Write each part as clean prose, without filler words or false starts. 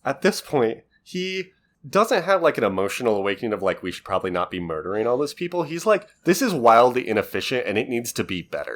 at this point, he doesn't have like an emotional awakening of like, we should probably not be murdering all those people. He's like, this is wildly inefficient and it needs to be better.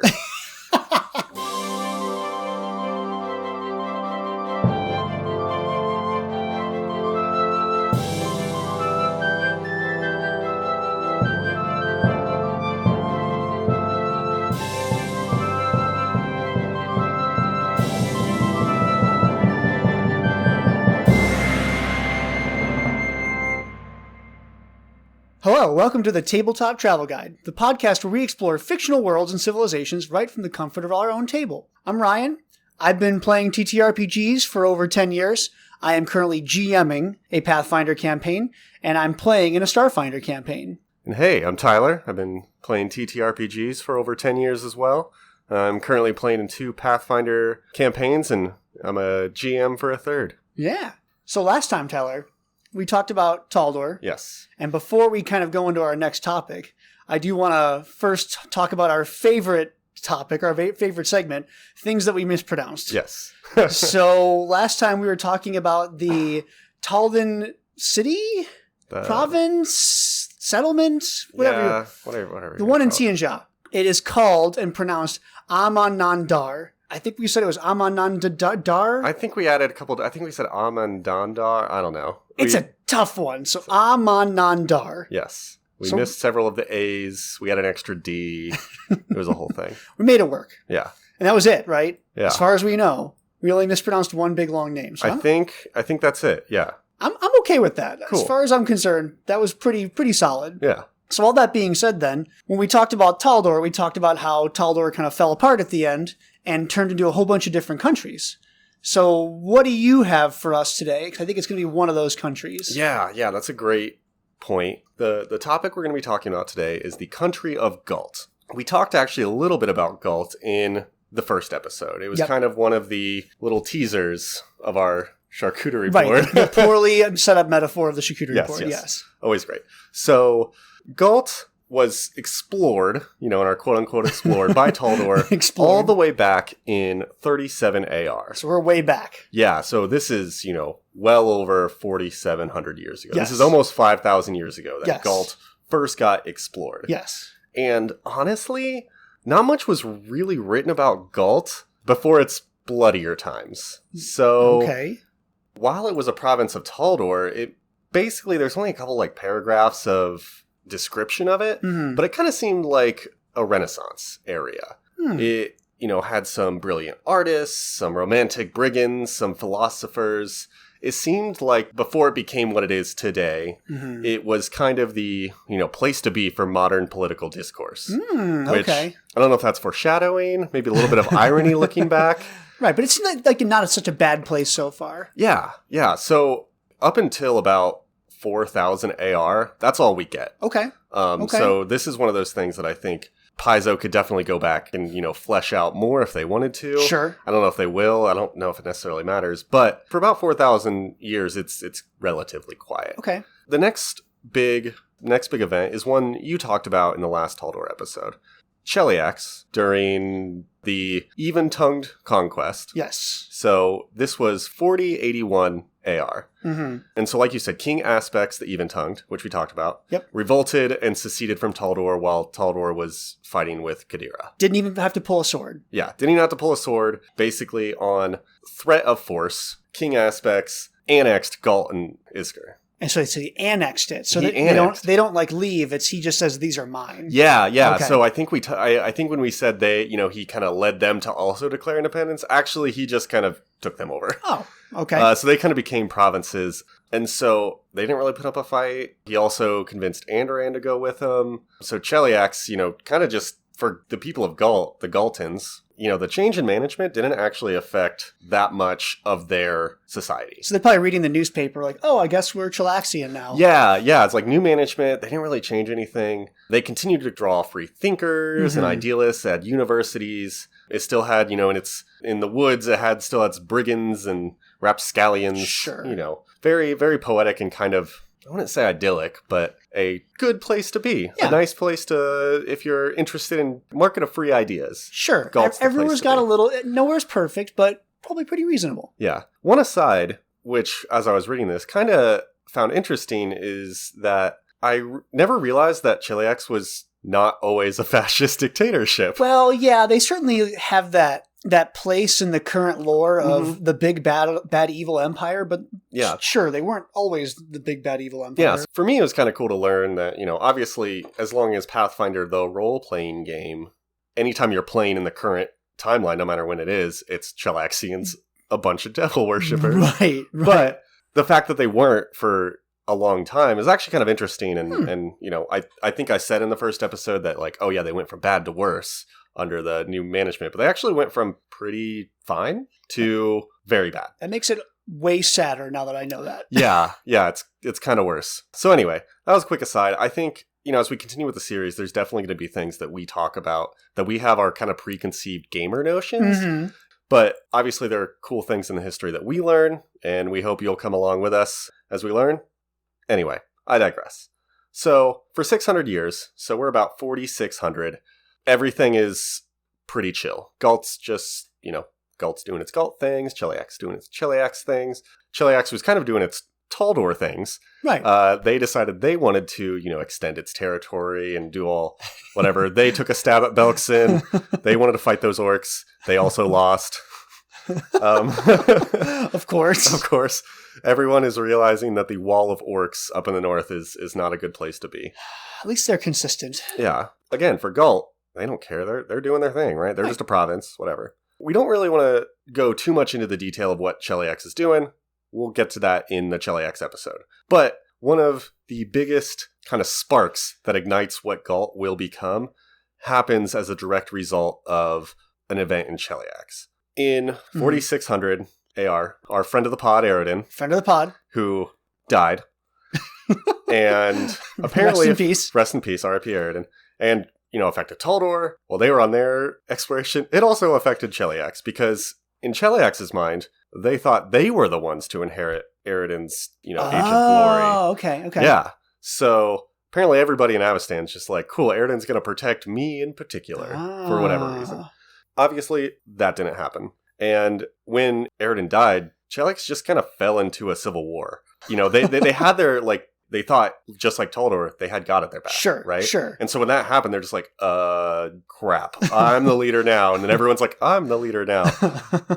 Hello, welcome to the Tabletop Travel Guide, the podcast where we explore fictional worlds and civilizations right from the comfort of our own table. I'm Ryan. I've been playing TTRPGs for over 10 years. I am currently GMing a Pathfinder campaign, and I'm playing in a Starfinder campaign. And hey, I'm Tyler. I've been playing TTRPGs for over 10 years as well. I'm currently playing in 2 Pathfinder campaigns, and I'm a GM for a 3rd. Yeah. So last time, Tyler, we talked about Taldor. Yes. And before we kind of go into our next topic, I do want to first talk about our favorite topic, our favorite segment, things that we mispronounced. Yes. So last time we were talking about the Talden city, province, settlement, whatever. Yeah, whatever. The one in Tianjia. It is called and pronounced Amanandar. I think we said it was Amanandar. I think we added a couple. I think we said Amandandar. I don't know. It's a tough one. So Amanandar. Yes. We missed several of the A's. We had an extra D. It was a whole thing. We made it work. Yeah. And that was it, right? Yeah. As far as we know, we only mispronounced one big long name. So I think that's it. Yeah. I'm okay with that. Cool. As far as I'm concerned, that was pretty solid. Yeah. So all that being said then, when we talked about Taldor, we talked about how Taldor kind of fell apart at the end and turned into a whole bunch of different countries. So what do you have for us today? Because I think it's going to be one of those countries. Yeah, that's a great point. The topic we're going to be talking about today is the country of Galt. We talked actually a little bit about Galt in the first episode. It was kind of one of the little teasers of our charcuterie board. Right, the poorly set up metaphor of the charcuterie board, yes. Always great. So Galt was explored, in our quote-unquote explored by Taldor all the way back in 37 AR. So we're way back. Yeah, so this is, well over 4,700 years ago. Yes. This is almost 5,000 years ago that Galt first got explored. Yes. And honestly, not much was really written about Galt before its bloodier times. So while it was a province of Taldor, there's only a couple paragraphs of description of it, but it kind of seemed like a Renaissance area. It, had some brilliant artists, some romantic brigands, some philosophers. It seemed like before it became what it is today, it was kind of the, place to be for modern political discourse. Which, I don't know if that's foreshadowing, maybe a little bit of irony looking back. Right, but it's not such a bad place so far. Yeah. So up until about 4,000 AR, that's all we get. Okay. So this is one of those things that I think Paizo could definitely go back and, flesh out more if they wanted to. Sure. I don't know if they will. I don't know if it necessarily matters. But for about 4,000 years, it's relatively quiet. Okay. The next big event is one you talked about in the last Taldor episode. Cheliax during the Even-Tongued Conquest. Yes. So this was 4081 AR. And so like you said, King Aspects, the Even-Tongued, which we talked about, revolted and seceded from Taldor while Taldor was fighting with Kadira. Didn't even have to pull a sword. Yeah, didn't even have to pull a sword. Basically, on threat of force, King Aspects annexed Galt and Isker. And so he annexed it. So they don't leave. He just says, these are mine. Yeah. Okay. So I think I think when we said he kind of led them to also declare independence, actually he just kind of took them over. Oh, okay. So they kind of became provinces. And so they didn't really put up a fight. He also convinced Andoran to go with him. So Cheliax, kind of just for the people of Galt, the Galtans, the change in management didn't actually affect that much of their society. So they're probably reading the newspaper like, oh, I guess we're Chelaxian now. Yeah. It's like new management. They didn't really change anything. They continued to draw free thinkers and idealists at universities. It still had, in the woods, it still had brigands and rapscallions. Sure. Very, very poetic and kind of, I wouldn't say idyllic, but a good place to be. Yeah. A nice place to, if you're interested in market of free ideas. Sure. Everywhere's got a little, nowhere's perfect, but probably pretty reasonable. Yeah. One aside, which, as I was reading this, kind of found interesting, is that I never realized that Chiliax was not always a fascist dictatorship. Well, yeah, they certainly have that place in the current lore of the big bad evil empire, but sure, they weren't always the big bad evil empire. Yeah, for me it was kind of cool to learn that, obviously, as long as Pathfinder, the role-playing game, anytime you're playing in the current timeline, no matter when it is, it's Chelaxians, a bunch of devil worshippers. Right. But the fact that they weren't for a long time is actually kind of interesting, and I think I said in the first episode that, like, oh yeah, they went from bad to worse under the new management, but they actually went from pretty fine to very bad. That makes it way sadder now that I know that. yeah, it's kind of worse. So anyway, that was a quick aside. I think, as we continue with the series, there's definitely going to be things that we talk about, that we have our kind of preconceived gamer notions, but obviously there are cool things in the history that we learn, and we hope you'll come along with us as we learn. Anyway, I digress. So, for 600 years, so we're about 4,600, everything is pretty chill. Galt's just, Galt's doing its Galt things, Chiliax doing its Chiliax things. Chiliax was kind of doing its Taldor things. Right. They decided they wanted to, extend its territory and do all whatever. They took a stab at Belkson. They wanted to fight those orcs. They also lost. Of course. Of course. Everyone is realizing that the wall of orcs up in the north is not a good place to be. At least they're consistent. Yeah. Again, for Galt, they don't care. They're doing their thing, right? They're just a province, whatever. We don't really want to go too much into the detail of what Cheliax is doing. We'll get to that in the Cheliax episode. But one of the biggest kind of sparks that ignites what Galt will become happens as a direct result of an event in Cheliax. In 4600 AR, our friend of the pod, Aridin. Friend of the pod. Who died. And apparently... Rest in peace, R.I.P. Aridin. And, affected Taldor. While they were on their exploration, it also affected Cheliax, because in Cheliax's mind, they thought they were the ones to inherit Aridin's, Age of Glory. Oh, okay. Yeah. So apparently everybody in Avastan's just like, cool, Aridin's going to protect me in particular for whatever reason. Obviously, that didn't happen. And when Aridin died, Cheliax just kind of fell into a civil war. They had their, they thought, just like Taldor, they had got at their back. Sure, right? Sure. And so when that happened, they're just like, crap, I'm the leader now. And then everyone's like, I'm the leader now.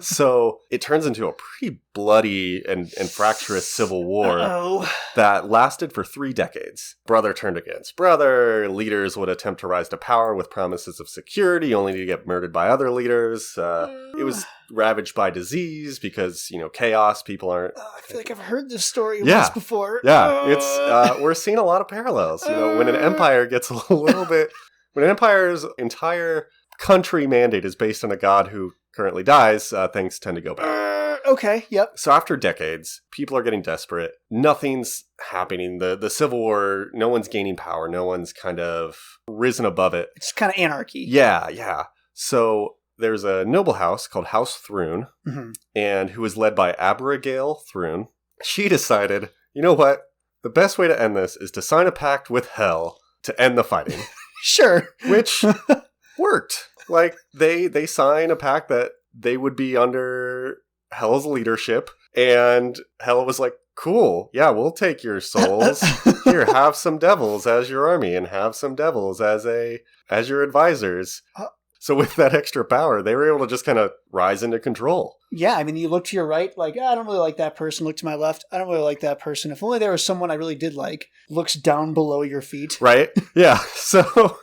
So it turns into a pretty bloody and fractious civil war that lasted for 3 decades. Brother turned against brother. Leaders would attempt to rise to power with promises of security, only to get murdered by other leaders. It was ravaged by disease because, chaos, people aren't... I feel like I've heard this story once before. Yeah, it's we're seeing a lot of parallels. When an empire gets a little bit... When an empire's entire country mandate is based on a god who currently dies, things tend to go bad. Okay, yep. So after decades, people are getting desperate. Nothing's happening. The Civil War, no one's gaining power. No one's kind of risen above it. It's kind of anarchy. Yeah. So... there's a noble house called House Thrune, and who is led by Abigail Thrune. She decided, you know what? The best way to end this is to sign a pact with Hell to end the fighting. Sure. Which worked. They sign a pact that they would be under Hell's leadership, and Hell was like, cool, yeah, we'll take your souls. Here, have some devils as your army, and have some devils as your advisors. So with that extra power, they were able to just kind of rise into control. Yeah, I mean, you look to your right, like, I don't really like that person. Look to my left, I don't really like that person. If only there was someone I really did like. Looks down below your feet. Right? Yeah. So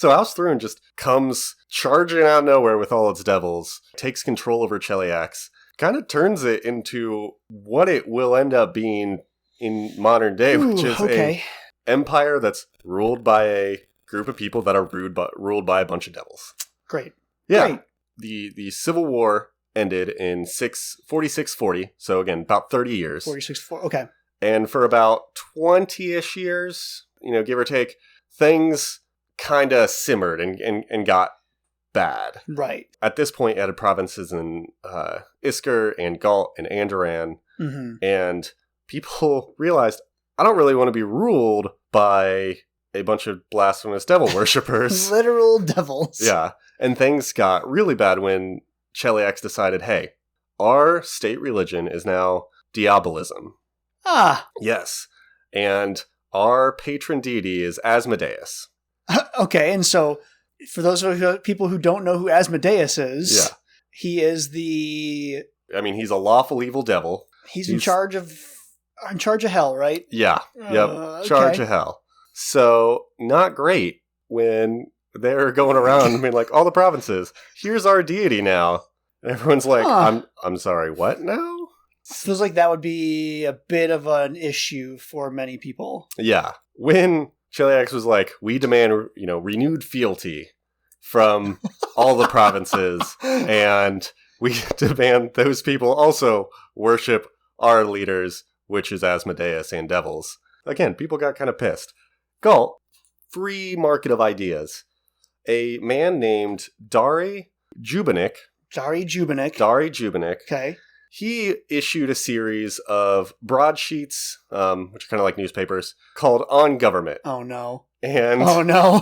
House Thrune just comes charging out of nowhere with all its devils, takes control over Cheliax, kind of turns it into what it will end up being in modern day, which is a empire that's ruled by a group of people that are ruled by a bunch of devils. Great. Yeah. Great. The Civil War ended in 4640, so again, about 30 years. 4640, okay. And for about 20-ish years, give or take, things kind of simmered and got bad. Right. At this point, it had provinces in Isker and Galt and Andoran, and people realized, I don't really want to be ruled by a bunch of blasphemous devil worshippers. Literal devils. Yeah. And things got really bad when Cheliax decided, hey, our state religion is now diabolism. Ah. Yes. And our patron deity is Asmodeus. Okay, and so for those people who don't know who Asmodeus is, he is the... I mean, he's a lawful evil devil. He's in charge of hell, right? Yeah. Yep. Charge of hell. So, not great when they're going around, I mean, like, all the provinces, here's our deity now. And everyone's like, I'm sorry, what now? Feels like that would be a bit of an issue for many people. Yeah. When Cheliax was like, we demand, renewed fealty from all the provinces, and we demand those people also worship our leaders, which is Asmodeus and devils. Again, people got kind of pissed. Galt, free market of ideas. A man named Dari Jubanik. Okay. He issued a series of broadsheets, which are kind of like newspapers, called On Government. Oh, no. And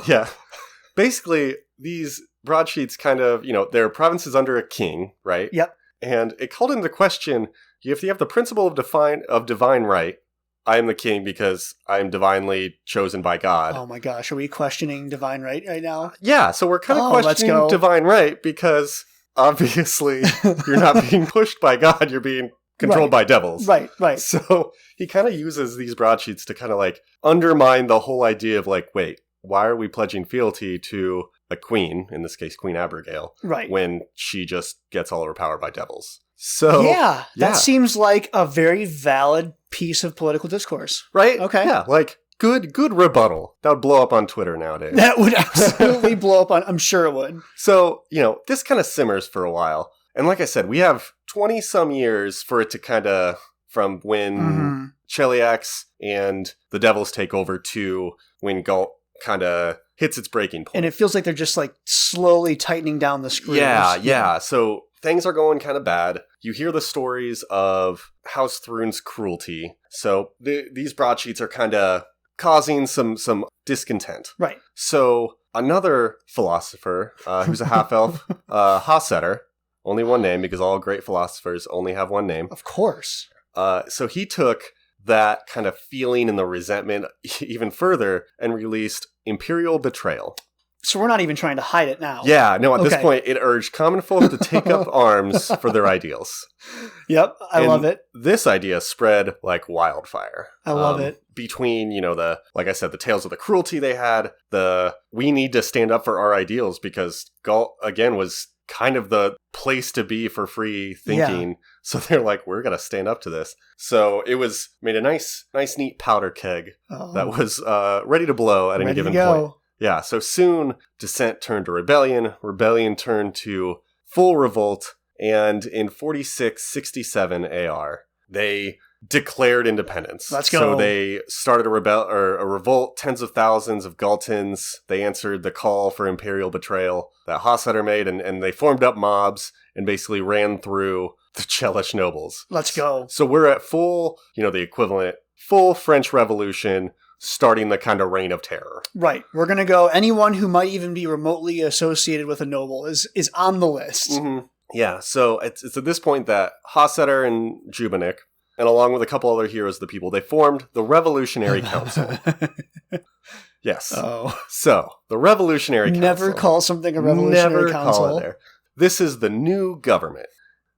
yeah. Basically, these broadsheets kind of, they're provinces under a king, right? Yep. And it called into question, if you have the principle of divine right, I am the king because I am divinely chosen by God. Oh my gosh, are we questioning divine right now? Yeah, so we're kind of questioning divine right because obviously you're not being pushed by God, you're being controlled by devils. Right. So he kind of uses these broadsheets to kind of like undermine the whole idea of like, wait, why are we pledging fealty to a queen, in this case Queen Abigail, when she just gets all of her power by devils? So yeah, that seems like a very valid piece of political discourse. Right? Okay. Yeah, like good rebuttal. That would blow up on Twitter nowadays. That would absolutely blow up I'm sure it would. So, this kind of simmers for a while. And like I said, we have 20 some years for it to kind of, from when Cheliax and the devils take over to when Galt kind of hits its breaking point. And it feels like they're just like slowly tightening down the screws. Yeah. So things are going kind of bad. You hear the stories of House Thrun's cruelty. So these broadsheets are kind of causing some discontent. Right. So another philosopher, who's a half-elf, Hossetter, only one name because all great philosophers only have one name. Of course. So he took that kind of feeling and the resentment even further and released Imperial Betrayal. So we're not even trying to hide it now. Yeah, no, at this point, it urged common folk to take up arms for their ideals. Yep, I love it. This idea spread like wildfire. I love it. Between, like I said, the tales of the cruelty they had, we need to stand up for our ideals because Galt, again, was kind of the place to be for free thinking. Yeah. So they're like, we're going to stand up to this. So it was made a nice, neat powder keg that was ready to blow at any given point. Yeah, so soon dissent turned to rebellion turned to full revolt, and in 4667 AR, they declared independence. Let's go. So they started a revolt, tens of thousands of Galtans. They answered the call for Imperial Betrayal that Hossetter made, and they formed up mobs and basically ran through the Chelish nobles. Let's go. So we're at full, the equivalent, full French Revolution, starting the kind of reign of terror. Right. We're going to go, anyone who might even be remotely associated with a noble is on the list. Mm-hmm. Yeah, so it's at this point that Hossetter and Jubanik, and along with a couple other heroes of the people, they formed the Revolutionary Council. Yes. Oh. So, the Revolutionary Council. Never call something a Revolutionary Council. Call it there. This is the new government.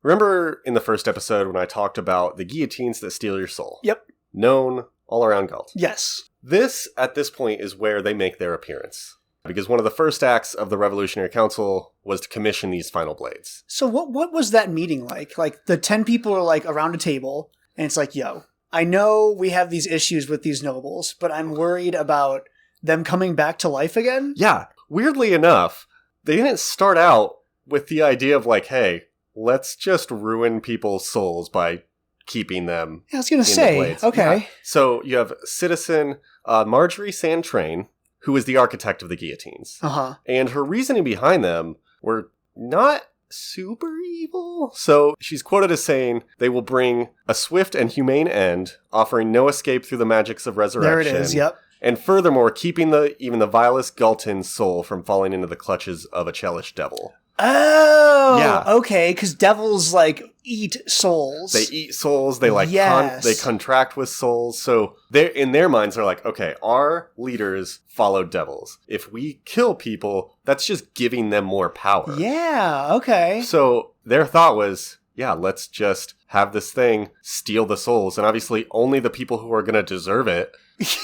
Remember in the first episode when I talked about the guillotines that steal your soul? Yep. Known all around Galt. Yes. This, at this point, is where they make their appearance. Because one of the first acts of the Revolutionary Council was to commission these final blades. So what was that meeting like? Like, the 10 people are, like, around a table, and it's like, yo, I know we have these issues with these nobles, but I'm worried about them coming back to life again? Yeah. Weirdly enough, they didn't start out with the idea of, like, hey, let's just ruin people's souls by keeping them. I was going to say, okay. Yeah. So you have citizen Marjorie Santrain, who is the architect of the guillotines. Uh-huh. And her reasoning behind them were not super evil. So she's quoted as saying, they will bring a swift and humane end, offering no escape through the magics of resurrection. There it is, yep. And furthermore, keeping even the vilest Galtan's soul from falling into the clutches of a Chelish devil. Oh, yeah. Okay, because devils, like, eat souls. They eat souls. They, like, they contract with souls. So they're in their minds, they're like, okay, our leaders follow devils. If we kill people, that's just giving them more power. Yeah, okay. So their thought was, yeah, let's just have this thing steal the souls. And obviously only the people who are going to deserve it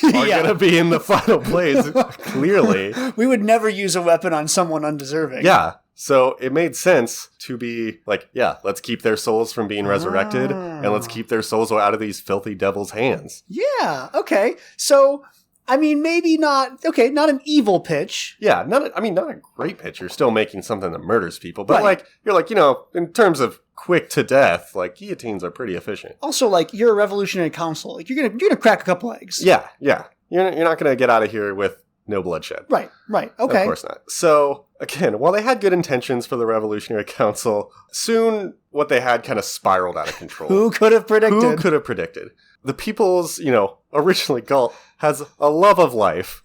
are going to be in the final blades, clearly. We would never use a weapon on someone undeserving. Yeah. So it made sense to be like, yeah, let's keep their souls from being resurrected and let's keep their souls out of these filthy devils' hands. Yeah, okay. So, I mean, maybe not an evil pitch. Yeah, not a great pitch. You're still making something that murders people. But like, you're like, in terms of quick to death, like guillotines are pretty efficient. Also, like, you're a revolutionary council. Like, you're gonna crack a couple eggs. Yeah. You're not gonna get out of here with no bloodshed. Right, okay. Of course not. So, again, while they had good intentions for the Revolutionary Council, soon what they had kind of spiraled out of control. Who could have predicted? The people's, originally Galt has a love of life,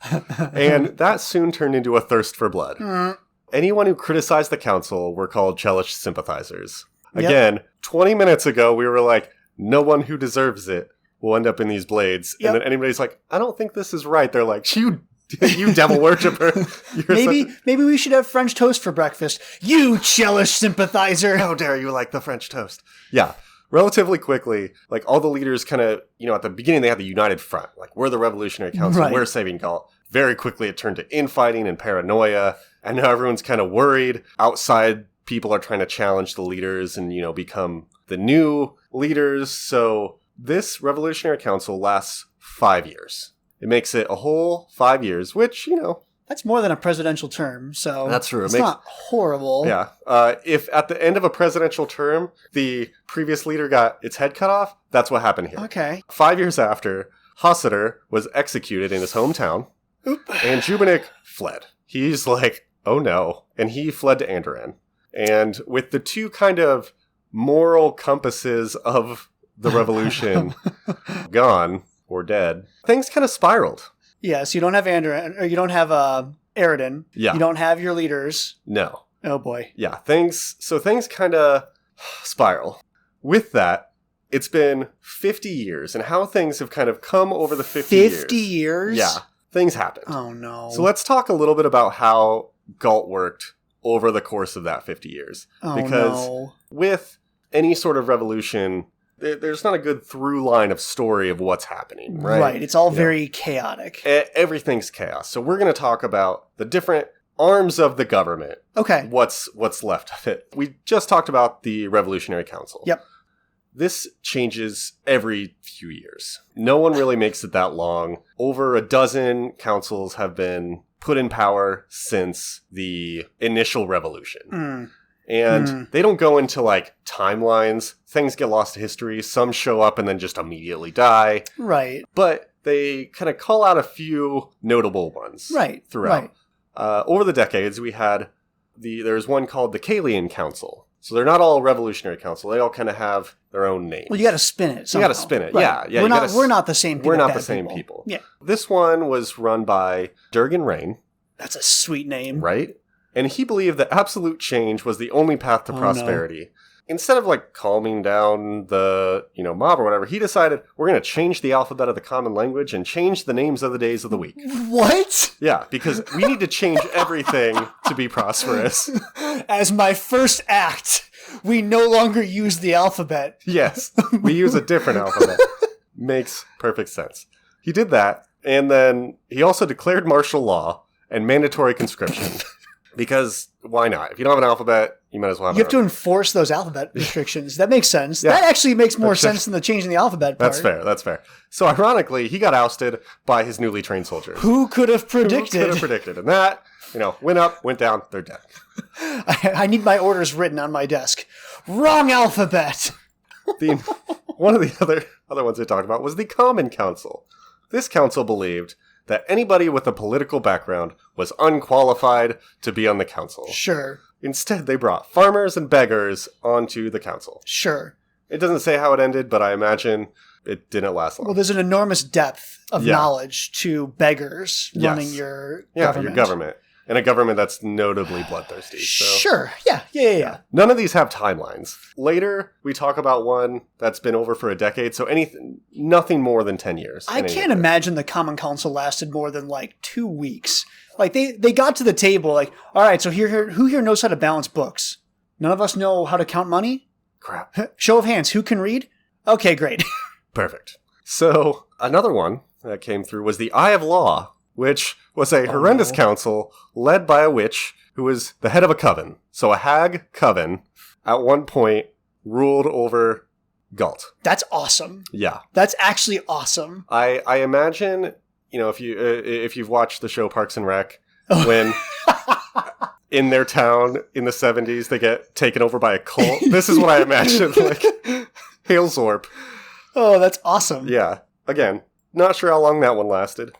and that soon turned into a thirst for blood. Anyone who criticized the council were called Chelish sympathizers. Again, 20 minutes ago, we were like, no one who deserves it will end up in these blades. And then anybody's like, I don't think this is right. They're like, you devil worshiper. Maybe we should have French toast for breakfast. You Chelish sympathizer. How dare you like the French toast? Yeah. Relatively quickly, like all the leaders kind of, at the beginning they had the United Front. Like, we're the Revolutionary Council. Right. We're saving Galt. Very quickly it turned to infighting and paranoia. And now everyone's kind of worried. Outside people are trying to challenge the leaders and, become the new leaders. So this Revolutionary Council lasts 5 years. It makes it a whole 5 years, which, that's more than a presidential term, so that's true. It's not horrible. Yeah. If at the end of a presidential term, the previous leader got its head cut off, that's what happened here. Okay. 5 years after, Hossiter was executed in his hometown, and Jubanik fled. He's like, oh no. And he fled to Andoran. And with the two kind of moral compasses of the revolution gone or dead, things kind of spiraled. Yeah, so you don't have Andoran, or you don't have Aridin. Yeah. You don't have your leaders. No. Oh boy. Yeah, things kind of spiral. With that, it's been 50 years, and how things have kind of come over the 50 years. 50 years? Yeah, things happened. Oh no. So let's talk a little bit about how Galt worked over the course of that 50 years. Oh, because with any sort of revolution, there's not a good through line of story of what's happening, right? Right. It's all very chaotic. Everything's chaos. So we're going to talk about the different arms of the government. Okay. What's left of it. We just talked about the Revolutionary Council. Yep. This changes every few years. No one really makes it that long. Over a dozen councils have been put in power since the initial revolution. And they don't go into, like, timelines. Things get lost to history. Some show up and then just immediately die. Right. But they kind of call out a few notable ones. Right. Throughout. Right. Over the decades, we had there's one called the Kalian Council. So they're not all Revolutionary Council. They all kind of have their own names. Well, you got to spin it somehow. You got to spin it. Right. Yeah. We're not the same people. We're not the same people. Yeah. This one was run by Durgan Rain. That's a sweet name. Right? And he believed that absolute change was the only path to prosperity. No. Instead of, like, calming down the, mob or whatever, he decided we're going to change the alphabet of the common language and change the names of the days of the week. What? Yeah, because we need to change everything to be prosperous. As my first act, we no longer use the alphabet. Yes, we use a different alphabet. Makes perfect sense. He did that, and then he also declared martial law and mandatory conscription. Because why not? If you don't have an alphabet, you might as well have You have to enforce those alphabet restrictions. That makes sense. Yeah. That actually makes more sense than the changing the alphabet part. That's fair. So ironically, he got ousted by his newly trained soldiers. Who could have predicted? And that, went up, went down, they're dead. I need my orders written on my desk. Wrong alphabet! One of the other ones they talked about was the Common Council. This council believed that anybody with a political background was unqualified to be on the council. Sure. Instead, they brought farmers and beggars onto the council. Sure. It doesn't say how it ended, but I imagine it didn't last long. Well, there's an enormous depth of knowledge to beggars running your government. Yeah, your government. in a government that's notably bloodthirsty. So. Sure. Yeah. None of these have timelines. Later, we talk about one that's been over for a decade, so nothing more than 10 years. I can't imagine the Common Council lasted more than 2 weeks. They got to the table all right, so who here knows how to balance books? None of us know how to count money? Crap. Show of hands, who can read? Okay, great. Perfect. So, another one that came through was the Eye of Law, which was a horrendous council led by a witch who was the head of a coven. So a hag coven at one point ruled over Galt. That's awesome. Yeah. That's actually awesome. I imagine, if you've watched the show Parks and Rec, when in their town in the 70s they get taken over by a cult. This is what I imagine, Halesworp. Oh, that's awesome. Yeah. Again, not sure how long that one lasted.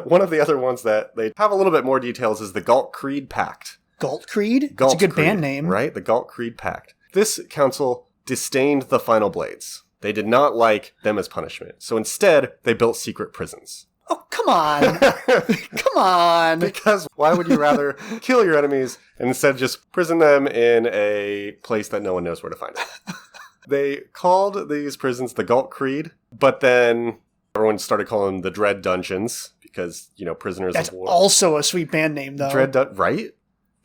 One of the other ones that they have a little bit more details is the Galt Creed Pact. Galt Creed? That's a good band name. Right? The Galt Creed Pact. This council disdained the Final Blades. They did not like them as punishment. So instead, they built secret prisons. Oh, come on. Come on. Because why would you rather kill your enemies and instead just prison them in a place that no one knows where to find it? They called these prisons the Galt Creed, but then everyone started calling them the Dread Dungeons because, prisoners That's of war. That's also a sweet band name, though. Right?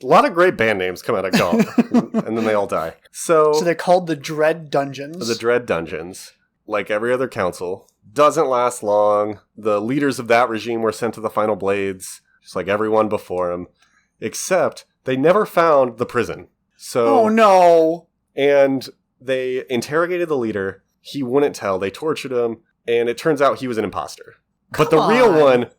A lot of great band names come out of Galt, and then they all die. So they're called the Dread Dungeons. The Dread Dungeons, like every other council, doesn't last long. The leaders of that regime were sent to the Final Blades, just like everyone before them, except they never found the prison. So, oh, no. And they interrogated the leader. He wouldn't tell. They tortured him. And it turns out he was an imposter. But the real one,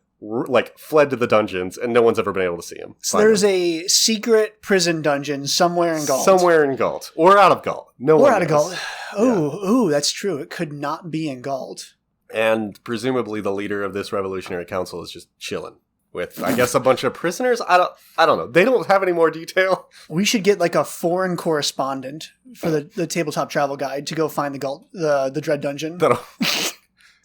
fled to the dungeons, and no one's ever been able to see him. So there's a secret prison dungeon somewhere in Galt. Somewhere in Galt. Or out of Galt. Or out of Galt. Oh, that's true. It could not be in Galt. And presumably the leader of this revolutionary council is just chilling with, I guess, a bunch of prisoners. I don't know. They don't have any more detail. We should get a foreign correspondent for the tabletop travel guide to go find the Dread Dungeon.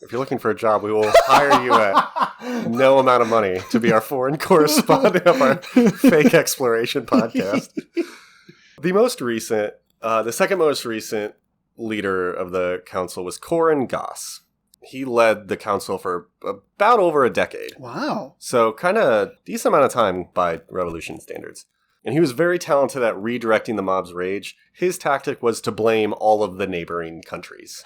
If you're looking for a job, we will hire you at no amount of money to be our foreign correspondent of our fake exploration podcast. The second most recent leader of the council was Corin Goss. He led the council for about over a decade. Wow. So kind of decent amount of time by Revolution standards. And he was very talented at redirecting the mob's rage. His tactic was to blame all of the neighboring countries.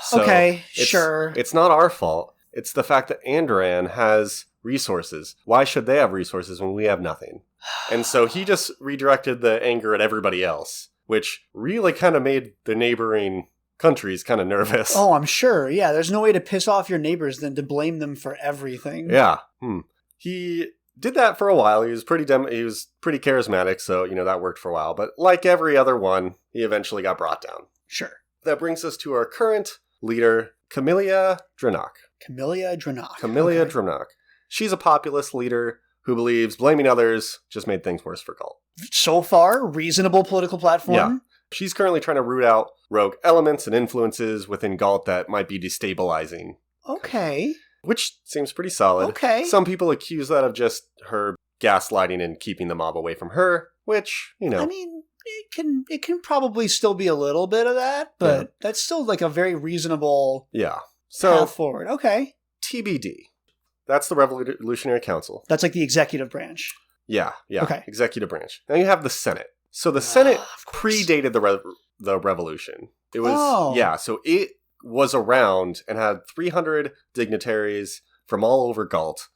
So okay, sure. It's not our fault. It's the fact that Andran has resources. Why should they have resources when we have nothing? And so he just redirected the anger at everybody else, which really kind of made the neighboring countries kind of nervous. Oh, I'm sure. Yeah, there's no way to piss off your neighbors than to blame them for everything. Yeah. He did that for a while. He was pretty charismatic, so, that worked for a while. But like every other one, he eventually got brought down. Sure. That brings us to our current leader, Camilla Dranach. Camilla Dranach. She's a populist leader who believes blaming others just made things worse for Galt. So far, reasonable political platform. Yeah. She's currently trying to root out rogue elements and influences within Galt that might be destabilizing. Okay. Which seems pretty solid. Okay. Some people accuse that of just her gaslighting and keeping the mob away from her, which, I mean, it can probably still be a little bit of that, but that's still a very reasonable path forward. Okay. TBD. That's the Revolutionary Council. That's the executive branch. Yeah. Okay. Executive branch. Now you have the Senate. So the Senate predated the revolution. It was so it was around and had 300 dignitaries from all over Galt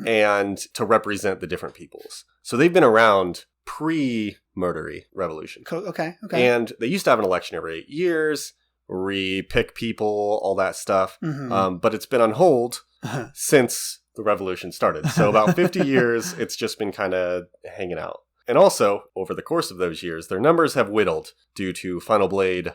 and to represent the different peoples. So they've been around pre-murdery revolution. Okay. And they used to have an election every 8 years, re-pick people, all that stuff. Mm-hmm. But it's been on hold since the revolution started. So about 50 years, it's just been kind of hanging out. And also, over the course of those years, their numbers have whittled due to Final Blade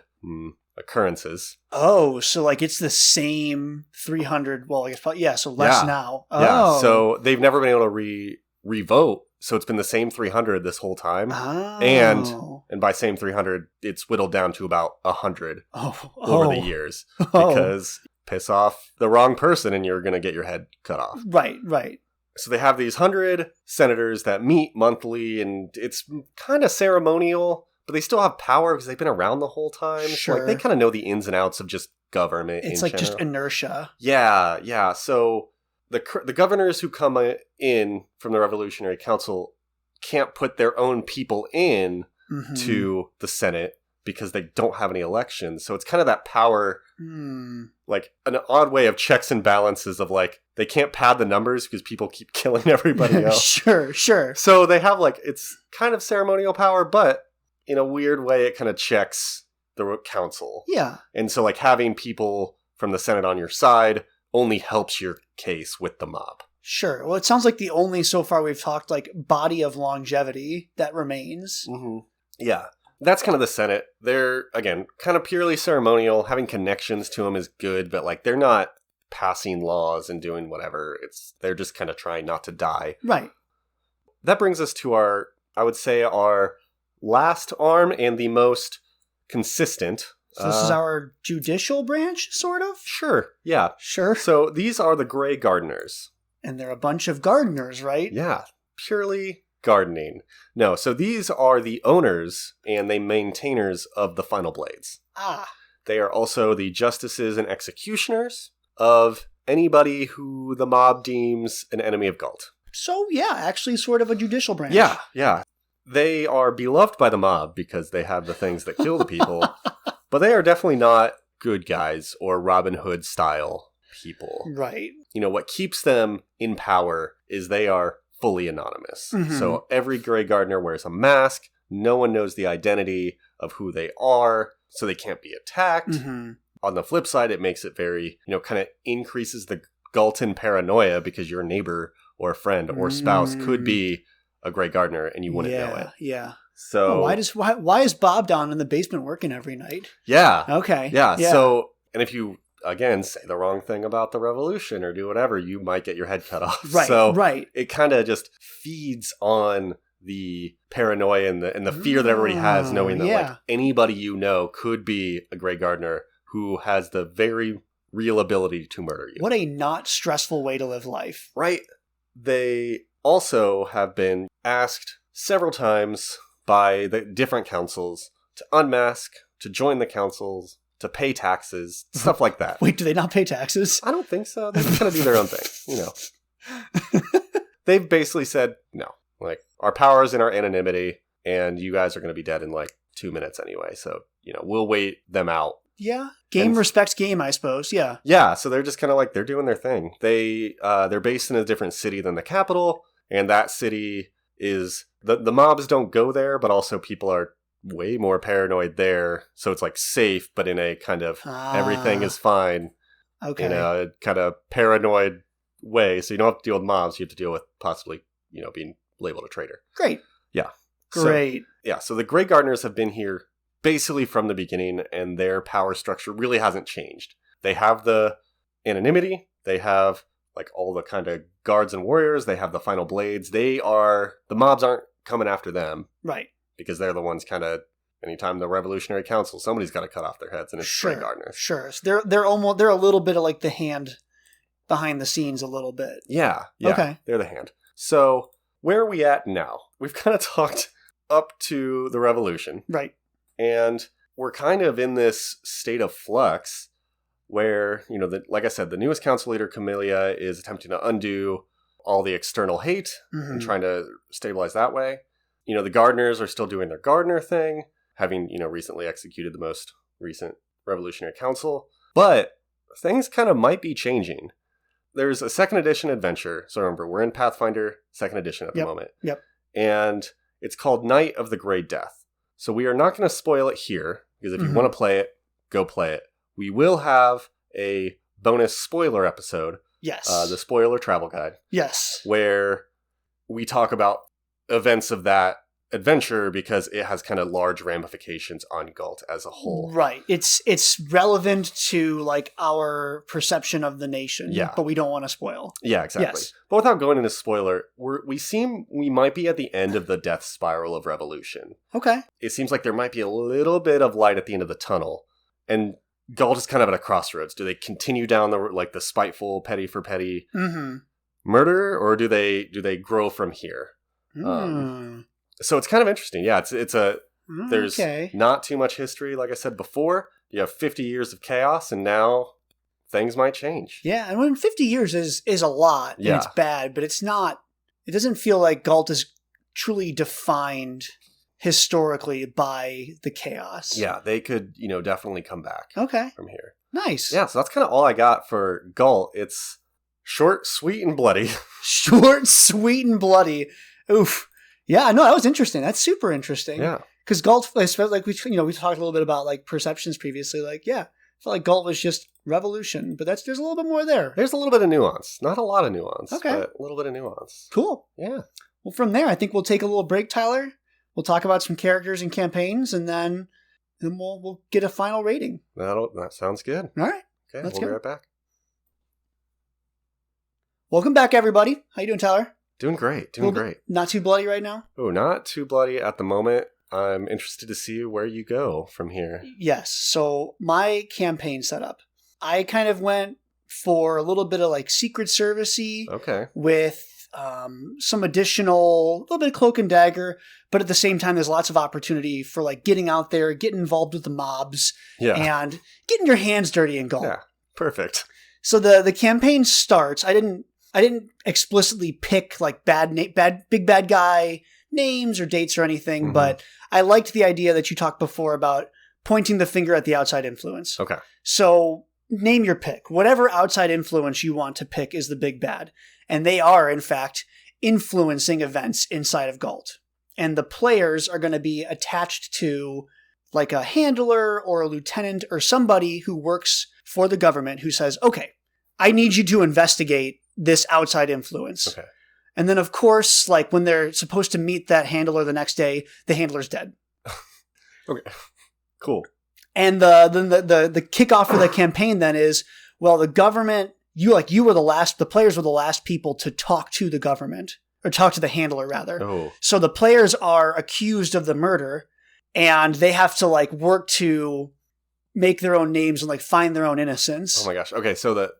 occurrences. Oh, so it's the same 300, so less now. Oh. Yeah, so they've never been able to re-vote, so it's been the same 300 this whole time. Oh. And by same 300, it's whittled down to about 100 over the years. Because piss off the wrong person and you're going to get your head cut off. Right. So they have these 100 senators that meet monthly, and it's kind of ceremonial, but they still have power because they've been around the whole time. Sure. So, like, they kind of know the ins and outs of just government. It's like just inertia. Yeah. So the governors who come in from the Revolutionary Council can't put their own people in to the Senate because they don't have any elections. So it's kind of that power, like an odd way of checks and balances of like, they can't pad the numbers because people keep killing everybody else. Sure. So they have like, it's kind of ceremonial power, but in a weird way, it kind of checks the council. Yeah. And so like having people from the Senate on your side only helps your case with the mob. Sure. Well, it sounds like the only so far we've talked like body of longevity that remains. Mm-hmm. Yeah. That's kind of the Senate. They're, again, kind of purely ceremonial. Having connections to them is good, but like they're not passing laws and doing whatever. They're just kind of trying not to die. Right. That brings us to I would say our last arm and the most consistent. So this is our judicial branch, sort of? Sure. Yeah. Sure. So these are the Grey Gardeners. And they're a bunch of gardeners, right? Yeah. Purely gardening. No, so these are the owners and the maintainers of the Final Blades. Ah. They are also the justices and executioners of anybody who the mob deems an enemy of Galt. So, yeah, actually sort of a judicial branch. Yeah. They are beloved by the mob because they have the things that kill the people, but they are definitely not good guys or Robin Hood style people. Right. You know, what keeps them in power is they are fully anonymous. So every Grey Gardener wears a mask. No one knows the identity of who they are, so they can't be attacked. On the flip side, it makes it very, kind of increases the Galton paranoia because your neighbor or friend or spouse could be a Grey Gardener and you wouldn't know it. Yeah. So why is Bob down in the basement working every night? Yeah. Okay. Yeah. So, and if you again say the wrong thing about the revolution or do whatever, you might get your head cut off. Right. So right. It kind of just feeds on the paranoia and the fear that everybody has, knowing that like anybody you know could be a Grey Gardener who has the very real ability to murder you. What a not stressful way to live life. Right. They also have been asked several times by the different councils to unmask, to join the councils, to pay taxes, stuff like that. Wait, do they not pay taxes? I don't think so. They kind of do their own thing, They've basically said, no, like, our power is in our anonymity, and you guys are going to be dead in, like, 2 minutes anyway, so, we'll wait them out. Yeah. Game respects game, I suppose, yeah. Yeah, so they're just kind of like, they're doing their thing. They're based in a different city than the capital, and that city is, the mobs don't go there, but also people are way more paranoid there, so it's like safe, but in a kind of everything is fine, in a kind of paranoid way. So you don't have to deal with mobs; you have to deal with possibly, being labeled a traitor. Great. Yeah. Great. So the Grey Gardeners have been here basically from the beginning, and their power structure really hasn't changed. They have the anonymity. They have like all the kind of guards and warriors. They have the Final Blades. The mobs aren't coming after them, right? Because they're the ones kind of, anytime the Revolutionary Council, somebody's got to cut off their heads, and it's Grey Gardeners. Sure. So they're a little bit of like the hand behind the scenes a little bit. Yeah. Okay. They're the hand. So where are we at now? We've kind of talked up to the Revolution. Right. And we're kind of in this state of flux where, like I said, the newest council leader, Camellia, is attempting to undo all the external hate and trying to stabilize that way. The Gardeners are still doing their Gardener thing, having, recently executed the most recent Revolutionary Council. But things kind of might be changing. There's a 2nd edition adventure. So remember, we're in Pathfinder 2nd edition at the moment. Yep. And it's called Night of the Grey Death. So we are not going to spoil it here, because if you want to play it, go play it. We will have a bonus spoiler episode. Yes. The spoiler travel guide. Yes. Where we talk about events of that adventure because it has kind of large ramifications on Galt as a whole. Right. It's relevant to like our perception of the nation, but we don't want to spoil. Yeah, exactly. Yes. But without going into spoiler, we might be at the end of the death spiral of Revolution. Okay. It seems like there might be a little bit of light at the end of the tunnel, and Galt is kind of at a crossroads. Do they continue down the spiteful petty for petty murder, or do they grow from here? So it's kind of interesting. Yeah, there's not too much history. Like I said before, you have 50 years of chaos, and now things might change. Yeah, and when 50 years is a lot, and it's bad, but it's not. It doesn't feel like Galt is truly defined historically by the chaos. Yeah, they could, definitely come back. From here. Nice. Yeah, so that's kind of all I got for Galt. It's short, sweet, and bloody. Short, sweet, and bloody. Oof. Yeah, no, that was interesting. That's super interesting. Yeah. Because Galt, like we talked a little bit about like perceptions previously. Like, yeah, I felt like Galt was just revolution, but there's a little bit more there. There's a little bit of nuance. Not a lot of nuance, but a little bit of nuance. Cool. Yeah. Well, from there, I think we'll take a little break, Tyler. We'll talk about some characters and campaigns, and then we'll get a final rating. That sounds good. All right. Okay, Let's we'll go. be right back. Welcome back, everybody. How you doing, Tyler? Doing great. Doing great. Not too bloody right now? Oh, not too bloody at the moment. I'm interested to see where you go from here. Yes. So my campaign setup, I kind of went for a little bit of like Secret Service-y. Okay. With some additional, little bit of cloak and dagger, but at the same time, there's lots of opportunity for like getting out there, getting involved with the mobs, and getting your hands dirty in Galt. Yeah, perfect. So the campaign starts. I didn't explicitly pick like big bad guy names or dates or anything, but I liked the idea that you talked before about pointing the finger at the outside influence. Okay. So name your pick. Whatever outside influence you want to pick is the big bad. And they are, in fact, influencing events inside of Galt. And the players are going to be attached to like a handler or a lieutenant or somebody who works for the government who says, okay, I need you to investigate this outside influence. Okay. And then, of course, like when they're supposed to meet that handler the next day, the handler's dead. Okay, cool. And the kickoff for the campaign then is, well, the government, the players were the last people to talk to the government, or talk to the handler rather. Oh. So the players are accused of the murder, and they have to like work to make their own names and like find their own innocence. Oh my gosh. Okay, so the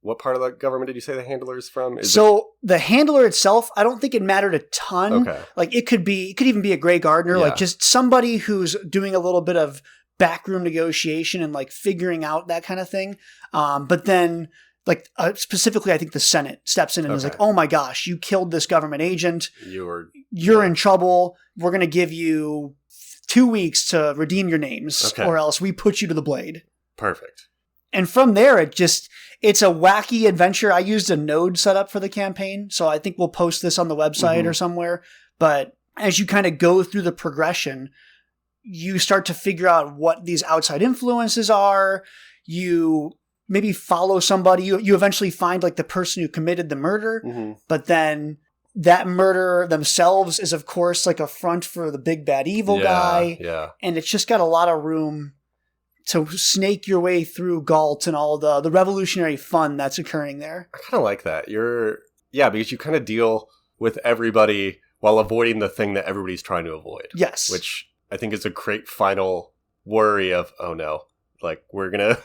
what part of the government did you say the handler is from? The handler itself, I don't think it mattered a ton. Okay. Like it could even be a Grey Gardener, like just somebody who's doing a little bit of backroom negotiation and like figuring out that kind of thing. But then like specifically, I think the Senate steps in and is like, oh my gosh, you killed this government agent. You're in trouble. We're going to give you 2 weeks to redeem your names or else we put you to the blade. Perfect. And from there, it's a wacky adventure. I used a node setup for the campaign, so I think we'll post this on the website or somewhere. But as you kind of go through the progression, you start to figure out what these outside influences are. You maybe follow somebody. You eventually find like the person who committed the murder, but then that murder themselves is, of course, like a front for the big bad evil guy. Yeah. And it's just got a lot of room to snake your way through Galt and all the revolutionary fun that's occurring there. I kind of like that. Because you kind of deal with everybody while avoiding the thing that everybody's trying to avoid. Yes. Which I think is a great final worry of, oh no, like we're going to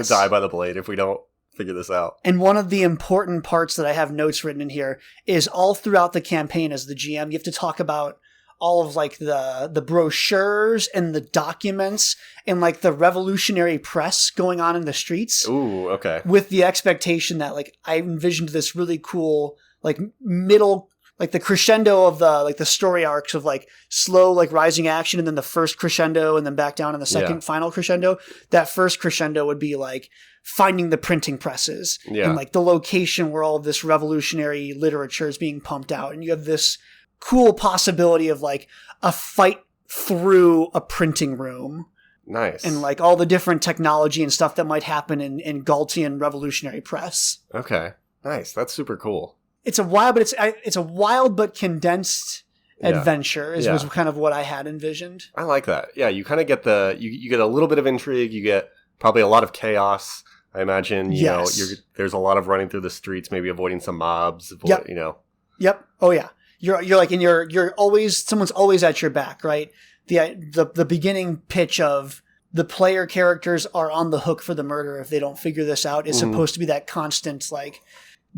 die by the blade if we don't figure this out. And one of the important parts that I have notes written in here is all throughout the campaign as the GM, you have to talk about all of like the brochures and the documents and like the revolutionary press going on in the streets. Ooh, okay. With the expectation that like I envisioned this really cool like middle, like the crescendo of the story arcs of like slow like rising action and then the first crescendo and then back down in the second final crescendo. That first crescendo would be like finding the printing presses and like the location where all of this revolutionary literature is being pumped out. And you have this cool possibility of like a fight through a printing room. Nice. And like all the different technology and stuff that might happen in Galtian revolutionary press. Okay. Nice. That's super cool. It's a wild but condensed adventure was kind of what I had envisioned. I like that. Yeah, you kind of get you get a little bit of intrigue, you get probably a lot of chaos. I imagine, you know, there's a lot of running through the streets, maybe avoiding some mobs, you know. Yep. Oh yeah. You're like, and you're always, someone's always at your back, right? The beginning pitch of the player characters are on the hook for the murder if they don't figure this out is supposed to be that constant, like,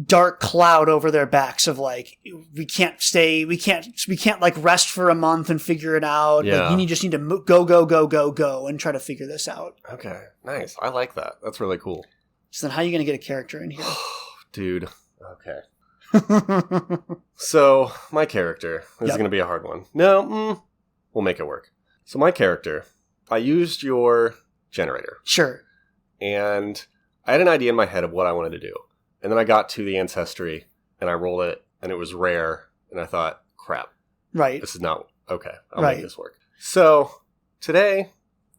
dark cloud over their backs of like, we can't like rest for a month and figure it out. Yeah. Like, you just need to go and try to figure this out. Okay, nice. I like that. That's really cool. So then how are you going to get a character in here? Dude, okay. So, my character, this is going to be a hard one. No, we'll make it work. So my character, I used your generator. Sure. And I had an idea in my head of what I wanted to do. And then I got to the ancestry, and I rolled it, and it was rare, and I thought, crap. Right. This is not, okay, I'll make this work. So, today,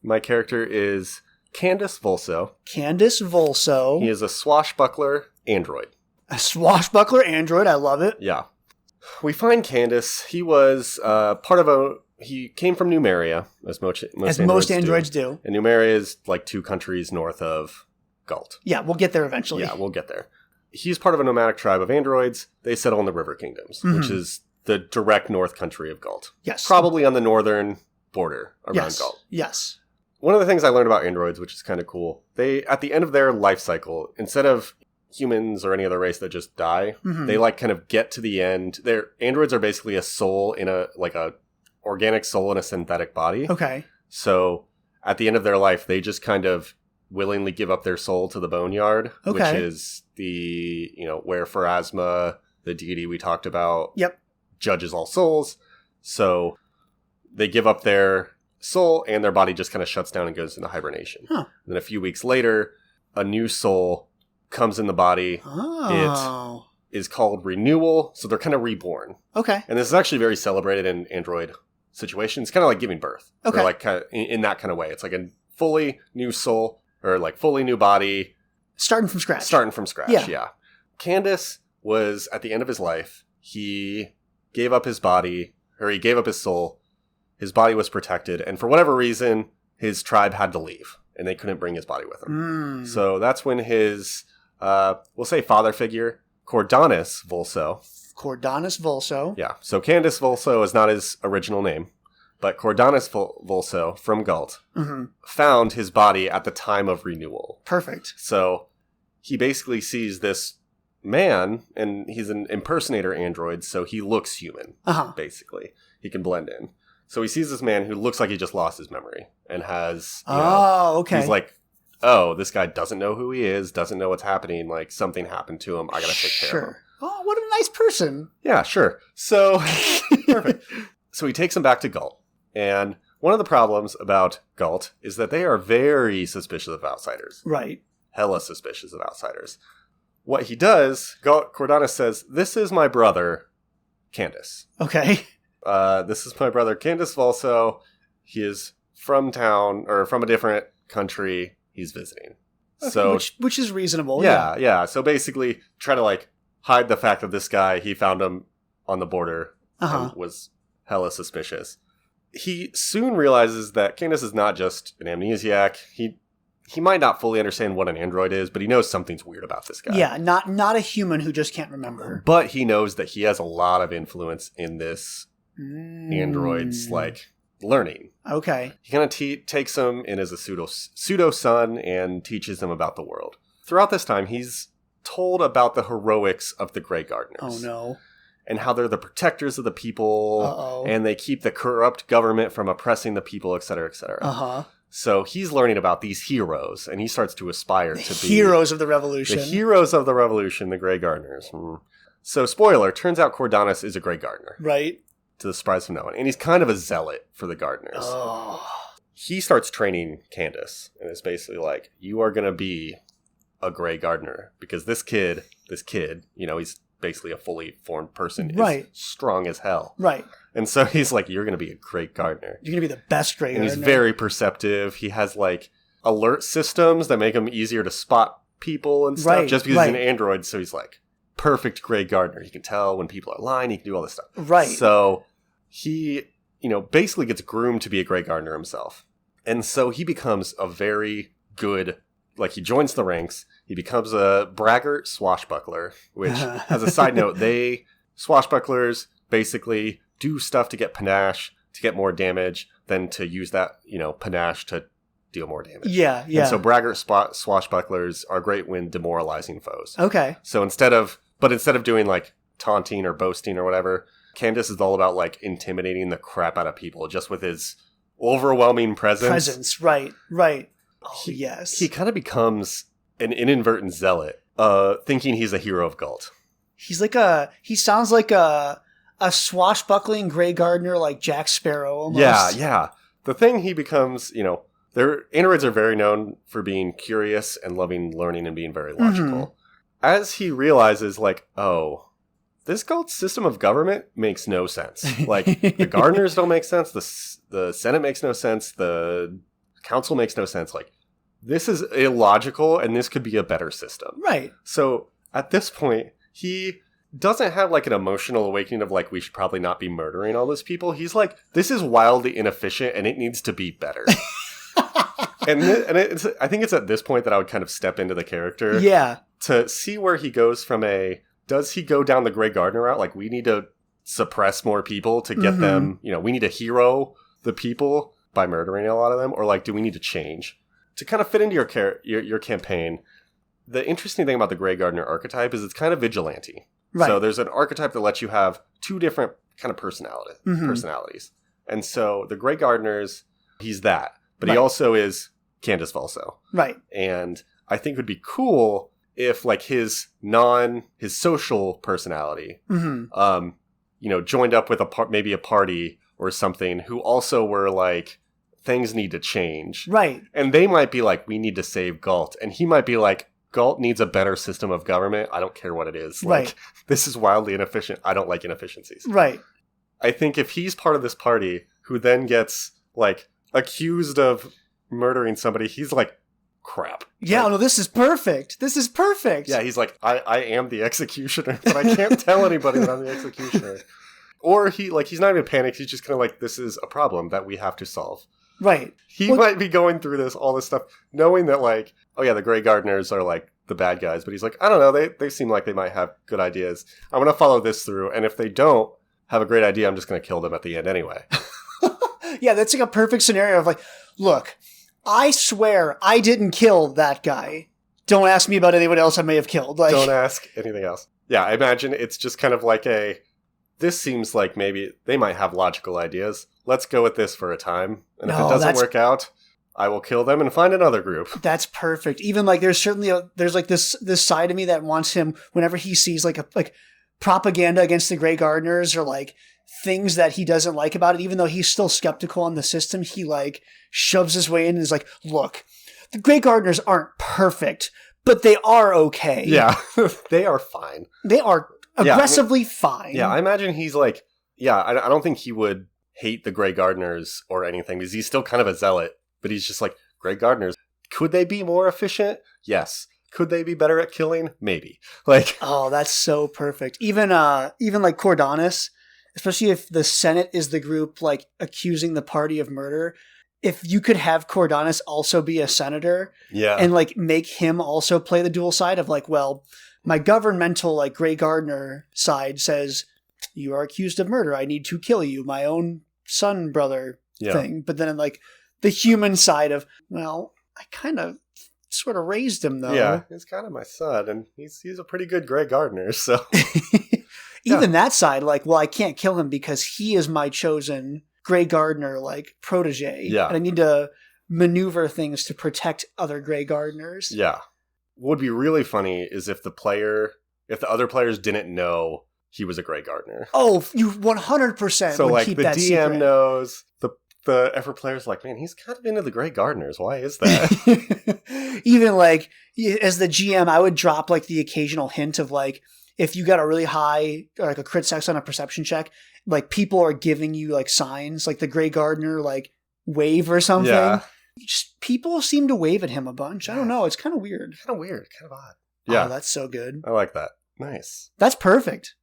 my character is Candace Volso. Candace Volso. He is a swashbuckler android. A swashbuckler android, I love it. Yeah. We find Candace. He was he came from Numeria, as most androids do. And Numeria is like 2 countries north of Galt. Yeah, we'll get there eventually. Yeah, we'll get there. He's part of a nomadic tribe of androids. They settle in the River Kingdoms, which is the direct north country of Galt. Yes. Probably on the northern border around Galt. Yes. One of the things I learned about androids, which is kind of cool, they, at the end of their life cycle, instead of humans or any other race that just die, they like kind of get to the end. Their androids are basically a soul in a organic soul in a synthetic body. Okay. So at the end of their life, they just kind of willingly give up their soul to the boneyard, which is the, where Pharasma, the deity we talked about, judges all souls. So they give up their soul and their body just kind of shuts down and goes into hibernation. Huh. And then a few weeks later, a new soul comes in the body. Oh. It is called renewal. So they're kind of reborn. Okay. And this is actually very celebrated in android situations, kind of like giving birth. Okay. Or like kind of in that kind of way. It's like a fully new soul or like fully new body. Starting from scratch. Yeah. Candace was at the end of his life. He gave up his body, or he gave up his soul. His body was protected. And for whatever reason, his tribe had to leave and they couldn't bring his body with them. So that's when his, we'll say father figure, Cordanus Volso. Yeah. So Candace Volso is not his original name, but Cordanus Volso from Galt found his body at the time of renewal. Perfect. So he basically sees this man, and he's an impersonator android, so he looks human, basically. He can blend in. So he sees this man who looks like he just lost his memory and has, he's like, oh, this guy doesn't know who he is, doesn't know what's happening, like something happened to him, I gotta take care of him. Oh, what a nice person. Yeah, sure. So, perfect. So he takes him back to Galt. And one of the problems about Galt is that they are very suspicious of outsiders. Right. Hella suspicious of outsiders. What he does, Cordanus says, this is my brother, Candace. Okay. This is my brother, Candace Volso. He is from town, or from a different country. He's visiting. Okay, so, which is reasonable. Yeah. So basically, try to like hide the fact that this guy, he found him on the border and was hella suspicious. He soon realizes that Candace is not just an amnesiac. He might not fully understand what an android is, but he knows something's weird about this guy. Yeah, not a human who just can't remember. But he knows that he has a lot of influence in this android's like learning. Okay. He kind of takes him in as a pseudo son and teaches him about the world. Throughout this time, he's told about the heroics of the Grey Gardeners. Oh no. And how they're the protectors of the people, and they keep the corrupt government from oppressing the people, etc., etc. So he's learning about these heroes, and he starts to aspire to be heroes of the revolution. The heroes of the revolution, the Grey Gardeners. So, spoiler, turns out Cordanus is a Grey Gardener. Right. To the surprise of no one. And he's kind of a zealot for the Gardeners. He starts training Candace, and it's basically like, you are going to be a Grey Gardener, because this kid, he's basically a fully formed person, is strong as hell. Right. And so he's like, you're going to be a great gardener. You're going to be the best Grey Gardener. And he's very perceptive. He has like alert systems that make him easier to spot people and stuff, just because he's an android. So he's like, perfect Grey Gardener. He can tell when people are lying. He can do all this stuff. Right. So he, basically gets groomed to be a Grey Gardener himself. And so he becomes a very good, like he joins the ranks. He becomes a braggart swashbuckler, which, as a side note, swashbucklers basically do stuff to get panache, to get more damage, than to use that, panache to deal more damage. Yeah. And so braggart swashbucklers are great when demoralizing foes. Okay. So instead of But instead of doing like taunting or boasting or whatever, Candace is all about like intimidating the crap out of people just with his overwhelming presence. Right. Oh, yes. He kind of becomes an inadvertent zealot, thinking he's a hero of Galt. He sounds like a swashbuckling Grey Gardener, like Jack Sparrow almost. Yeah. The thing he becomes, their androids are very known for being curious and loving learning and being very logical. Mm-hmm. As he realizes, like, oh, this Galt system of government makes no sense. Like, the Gardeners don't make sense, the Senate makes no sense, the Council makes no sense. Like, this is illogical, and this could be a better system. Right. So, at this point, he doesn't have, like, an emotional awakening of, like, we should probably not be murdering all those people. He's like, this is wildly inefficient, and it needs to be better. I think it's at this point that I would kind of step into the character. Yeah. To see where he goes from does he go down the Grey Gardener route? Like, we need to suppress more people to get them, we need to hero the people by murdering a lot of them? Or, like, do we need to change? To kind of fit into your campaign, the interesting thing about the Grey Gardener archetype is it's kind of vigilante. Right. So there's an archetype that lets you have two different kind of personalities. And so the Grey Gardeners, he's that. But he also is Candace Valso. Right. And I think it would be cool if, like, his social personality, joined up with maybe a party or something who also were like, things need to change. Right. And they might be like, we need to save Galt. And he might be like, Galt needs a better system of government. I don't care what it is. Like, right. This is wildly inefficient. I don't like inefficiencies. Right. I think if he's part of this party who then gets, like, accused of murdering somebody, he's like, crap. Yeah, like, no, this is perfect. Yeah, he's like, I am the executioner, but I can't tell anybody that I'm the executioner. Or he's not even panicked. He's just kind of like, this is a problem that we have to solve. Right. He might be going through all this stuff, knowing that, like, oh yeah, the Grey Gardeners are like the bad guys, but he's like, I don't know, they seem like they might have good ideas. I'm going to follow this through, and if they don't have a great idea, I'm just going to kill them at the end anyway. Yeah, that's like a perfect scenario of like, look, I swear I didn't kill that guy. Don't ask me about anyone else I may have killed. Like, don't ask anything else. Yeah, I imagine it's just kind of like this seems like maybe they might have logical ideas. Let's go with this for a time. And if it doesn't work out, I will kill them and find another group. That's perfect. Even like there's certainly there's like this side of me that wants him, whenever he sees like propaganda against the Grey Gardeners or like things that he doesn't like about it, even though he's still skeptical on the system, he like shoves his way in and is like, look, the Grey Gardeners aren't perfect, but they are okay. Yeah, they are fine. They are aggressively fine. Yeah, I imagine he's like, I don't think he would hate the Grey Gardeners or anything, because he's still kind of a zealot, but he's just like, Grey Gardeners, could they be more efficient? Yes. Could they be better at killing? Maybe. Like, oh, that's so perfect. Even like Cordanis, especially if the Senate is the group like accusing the party of murder, if you could have Cordanis also be a senator, and like make him also play the dual side of like, well, my governmental like Grey Gardener side says you are accused of murder, I need to kill you, my own son brother thing. But then like the human side of, well, I kind of sort of raised him though. Yeah, he's kind of my son, and he's a pretty good Grey Gardener, so even that side, like, well, I can't kill him because he is my chosen Grey Gardener like protege. Yeah. And I need to maneuver things to protect other Grey Gardeners. Yeah. What would be really funny is if the other players didn't know he was a Grey Gardener. Oh, you 100% so would like keep the that DM secret. knows, the effort player's like, man, he's kind of into the Grey Gardeners. Why is that? Even like as the GM, I would drop like the occasional hint of like, if you got a really high or like a crit success on a perception check, like people are giving you like signs, like the Grey Gardener like wave or something. Yeah. Just, people seem to wave at him a bunch. I don't know. It's kind of weird. Kind of odd. Yeah. Oh, that's so good. I like that. Nice. That's perfect.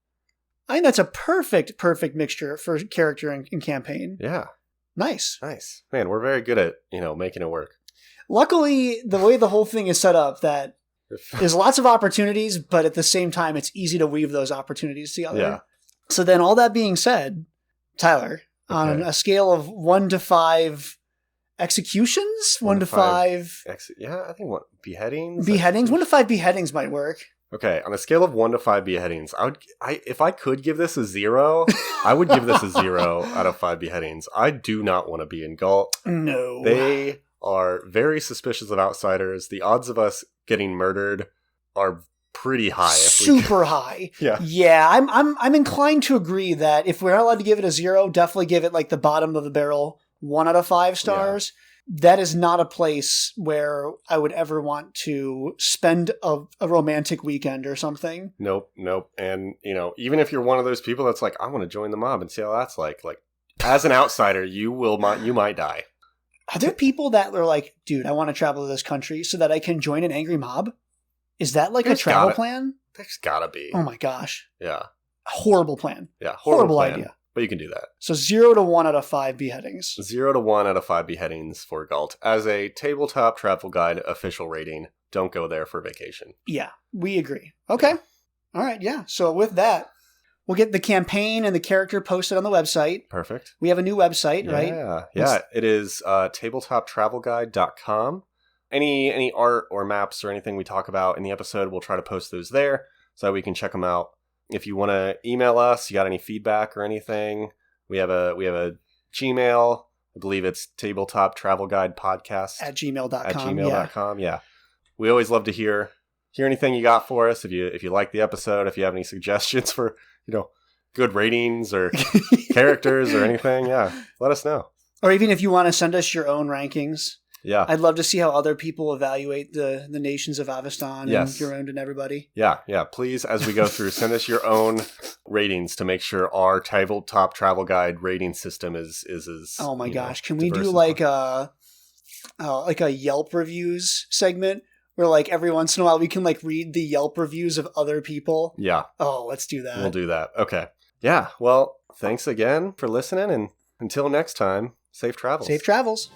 I think that's a perfect mixture for character and campaign. Yeah. Nice. Man, we're very good at, making it work. Luckily, the way the whole thing is set up, that there's lots of opportunities, but at the same time, it's easy to weave those opportunities together. Yeah. So then all that being said, Tyler, on a scale of 1 to 5 executions, 1 to 5... I think beheadings? Beheadings? 1 to 5 beheadings might work. Okay, on a scale of 1 to 5 beheadings, if I could give this a 0, I would give this a 0 out of 5 beheadings. I do not want to be in Galt. No. They are very suspicious of outsiders. The odds of us getting murdered are pretty high. Super high. Yeah. Yeah, I'm inclined to agree that if we're not allowed to give it a 0, definitely give it like the bottom of the barrel, 1 out of 5 stars. Yeah. That is not a place where I would ever want to spend a romantic weekend or something. Nope. And, even if you're one of those people that's like, I want to join the mob and see how that's like as an outsider, you might die. Are there people that are like, dude, I want to travel to this country so that I can join an angry mob? Is that like a travel plan? There's gotta be. Oh my gosh. Yeah. Horrible plan. Yeah. Horrible idea. But you can do that. So 0 to 1 out of 5 beheadings. 0 to 1 out of 5 beheadings for Galt. As a tabletop travel guide official rating, don't go there for vacation. Yeah, we agree. Okay. All right, yeah. So with that, we'll get the campaign and the character posted on the website. Perfect. We have a new website, right? Yeah. It is tabletoptravelguide.com. Any art or maps or anything we talk about in the episode, we'll try to post those there so we can check them out. If you want to email us, you got any feedback or anything, we have a Gmail. I believe it's tabletoptravelguidepodcast at gmail.com. At gmail.com. Yeah. We always love to hear anything you got for us. If you like the episode, if you have any suggestions for, good ratings or characters or anything, let us know. Or even if you want to send us your own rankings. Yeah. I'd love to see how other people evaluate the nations of Aveston and Gironde and everybody. Yeah. Please, as we go through, send us your own ratings to make sure our tabletop travel guide rating system is oh my gosh. Can we do like a Yelp reviews segment where like every once in a while we can like read the Yelp reviews of other people? Yeah. Oh, let's do that. We'll do that. Okay. Yeah. Well, thanks again for listening, and until next time, safe travels. Safe travels.